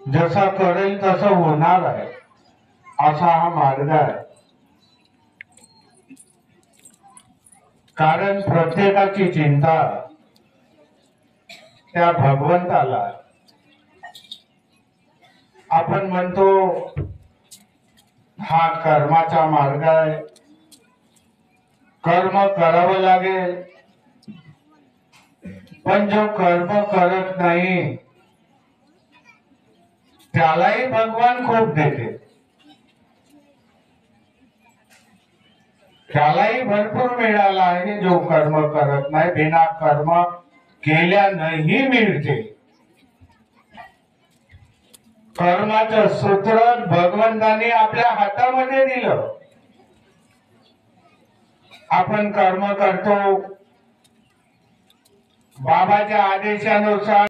जसा करेल तसं होणार आहे असा हा मार्ग आहे। कारण प्रत्येकाची चिंता त्या भगवंताला। आपण म्हणतो हा कर्माचा मार्ग आहे, कर्म करावं लागेल, पण जो कर्म करत नाही त्यालाही भगवान खूप देते, त्यालाही भरपूर मिळाला आहे। जो कर्म करत नाही, बिना कर्म केल्यानंही मिळते। कर्माचं सूत्र भगवंताने आपल्या हातामध्ये दिलं। आपण कर्म करतो बाबाच्या आदेशानुसार।